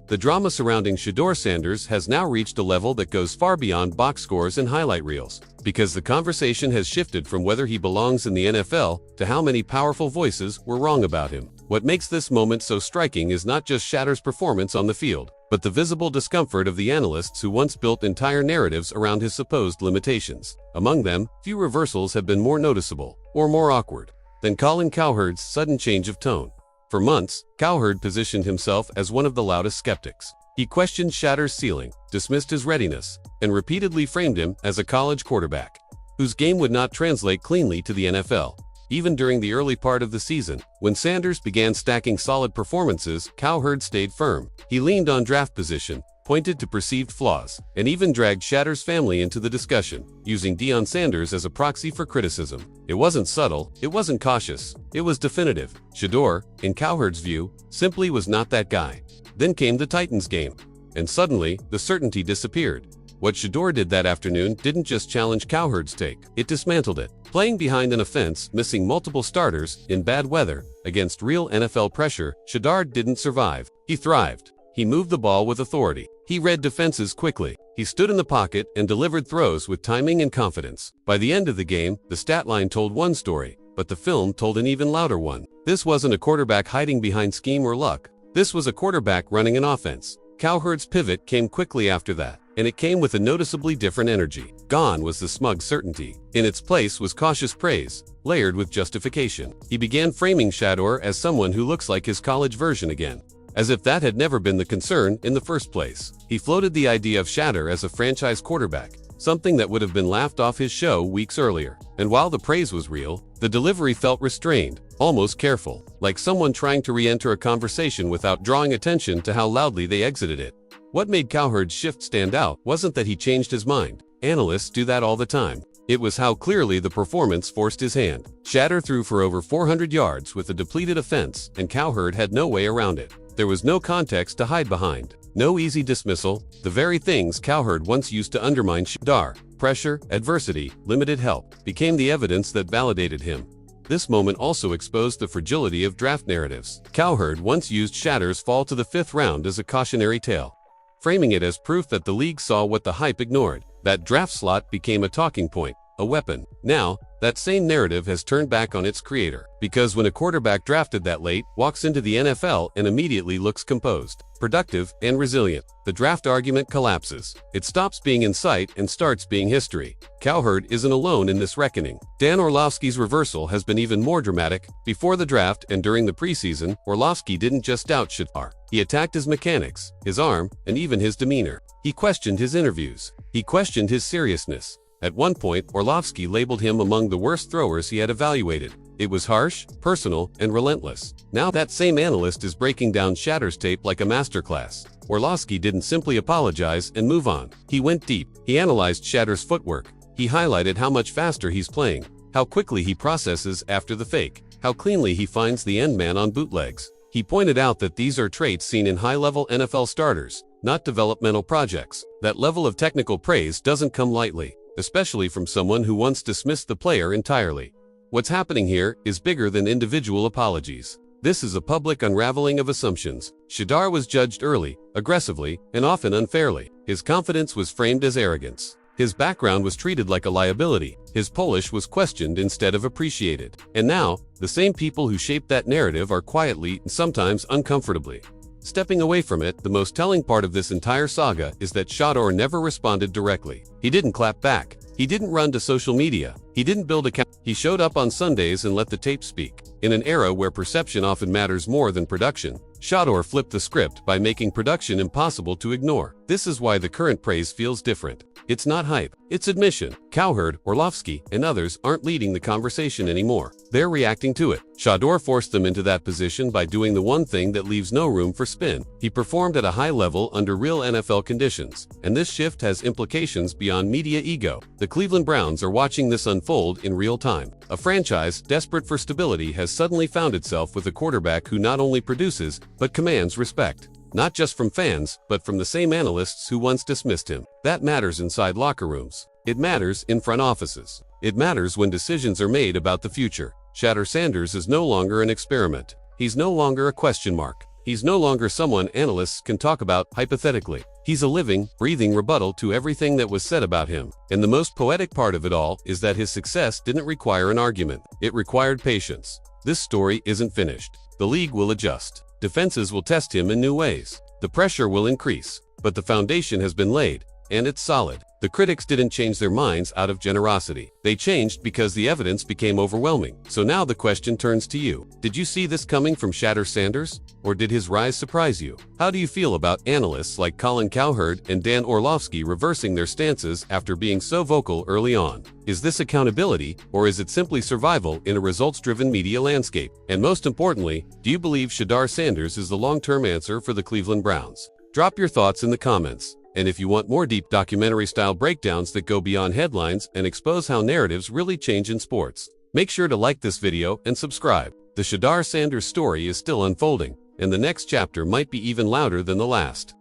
The drama surrounding Shadur Sanders has now reached a level that goes far beyond box scores and highlight reels, because the conversation has shifted from whether he belongs in the NFL to how many powerful voices were wrong about him. What makes this moment so striking is not just Shadur's performance on the field, but the visible discomfort of the analysts who once built entire narratives around his supposed limitations. Among them, few reversals have been more noticeable, or more awkward, than Colin Cowherd's sudden change of tone. For months, Cowherd positioned himself as one of the loudest skeptics. He questioned Shadur's ceiling, dismissed his readiness, and repeatedly framed him as a college quarterback, whose game would not translate cleanly to the NFL. Even during the early part of the season, when Sanders began stacking solid performances, Cowherd stayed firm. He leaned on draft position, pointed to perceived flaws, and even dragged Shadur's family into the discussion, using Deion Sanders as a proxy for criticism. It wasn't subtle, it wasn't cautious, it was definitive. Shedeur, in Cowherd's view, simply was not that guy. Then came the Titans game, and suddenly, the certainty disappeared. What Shedeur did that afternoon didn't just challenge Cowherd's take, it dismantled it. Playing behind an offense, missing multiple starters, in bad weather, against real NFL pressure, Shedeur didn't survive. He thrived. He moved the ball with authority. He read defenses quickly. He stood in the pocket and delivered throws with timing and confidence. By the end of the game, the stat line told one story, but the film told an even louder one. This wasn't a quarterback hiding behind scheme or luck. This was a quarterback running an offense. Cowherd's pivot came quickly after that, and it came with a noticeably different energy. Gone was the smug certainty. In its place was cautious praise, layered with justification. He began framing Shadur as someone who looks like his college version again, as if that had never been the concern in the first place. He floated the idea of Shadur as a franchise quarterback, something that would have been laughed off his show weeks earlier. And while the praise was real, the delivery felt restrained, almost careful, like someone trying to re-enter a conversation without drawing attention to how loudly they exited it. What made Cowherd's shift stand out wasn't that he changed his mind. Analysts do that all the time. It was how clearly the performance forced his hand. Shadur threw for over 400 yards with a depleted offense, and Cowherd had no way around it. There was no context to hide behind, no easy dismissal. The very things Cowherd once used to undermine Shadur, pressure, adversity, limited help, became the evidence that validated him. This moment also exposed the fragility of draft narratives. Cowherd once used Shadur's fall to the 5th round as a cautionary tale, framing it as proof that the league saw what the hype ignored. That draft slot became a talking point, a weapon. Now, that same narrative has turned back on its creator, because when a quarterback drafted that late walks into the NFL and immediately looks composed, productive, and resilient, the draft argument collapses. It stops being insight and starts being history. Cowherd isn't alone in this reckoning. Dan Orlovsky's reversal has been even more dramatic. Before the draft and during the preseason, Orlovsky didn't just doubt Shadur. He attacked his mechanics, his arm, and even his demeanor. He questioned his interviews. He questioned his seriousness. At one point, Orlovsky labeled him among the worst throwers he had evaluated. It was harsh, personal, and relentless. Now that same analyst is breaking down Shadur's tape like a masterclass. Orlovsky didn't simply apologize and move on. He went deep. He analyzed Shadur's footwork. He highlighted how much faster he's playing, how quickly he processes after the fake, how cleanly he finds the end man on bootlegs. He pointed out that these are traits seen in high-level NFL starters, not developmental projects. That level of technical praise doesn't come lightly, especially from someone who once dismissed the player entirely. What's happening here is bigger than individual apologies. This is a public unraveling of assumptions. Shadur was judged early, aggressively, and often unfairly. His confidence was framed as arrogance. His background was treated like a liability. His Polish was questioned instead of appreciated. And now, the same people who shaped that narrative are quietly and sometimes uncomfortably stepping away from it. The most telling part of this entire saga is that Shadur never responded directly. He didn't clap back. He didn't run to social media. He didn't build a He showed up on Sundays and let the tape speak. In an era where perception often matters more than production, Shadur flipped the script by making production impossible to ignore. This is why the current praise feels different. It's not hype, it's admission. Cowherd, Orlovsky, and others aren't leading the conversation anymore. They're reacting to it. Shadur forced them into that position by doing the one thing that leaves no room for spin. He performed at a high level under real NFL conditions, and this shift has implications beyond media ego. The Cleveland Browns are watching this unfold in real time. A franchise desperate for stability has suddenly found itself with a quarterback who not only produces, but commands respect. Not just from fans, but from the same analysts who once dismissed him. That matters inside locker rooms. It matters in front offices. It matters when decisions are made about the future. Shadur Sanders is no longer an experiment. He's no longer a question mark. He's no longer someone analysts can talk about hypothetically. He's a living, breathing rebuttal to everything that was said about him. And the most poetic part of it all is that his success didn't require an argument. It required patience. This story isn't finished. The league will adjust. Defenses will test him in new ways. The pressure will increase. But the foundation has been laid, and it's solid. The critics didn't change their minds out of generosity. They changed because the evidence became overwhelming. So now the question turns to you. Did you see this coming from Shadur Sanders? Or did his rise surprise you? How do you feel about analysts like Colin Cowherd and Dan Orlovsky reversing their stances after being so vocal early on? Is this accountability, or is it simply survival in a results-driven media landscape? And most importantly, do you believe Shadur Sanders is the long-term answer for the Cleveland Browns? Drop your thoughts in the comments. And if you want more deep documentary-style breakdowns that go beyond headlines and expose how narratives really change in sports, make sure to like this video and subscribe. The Shadur Sanders story is still unfolding, and the next chapter might be even louder than the last.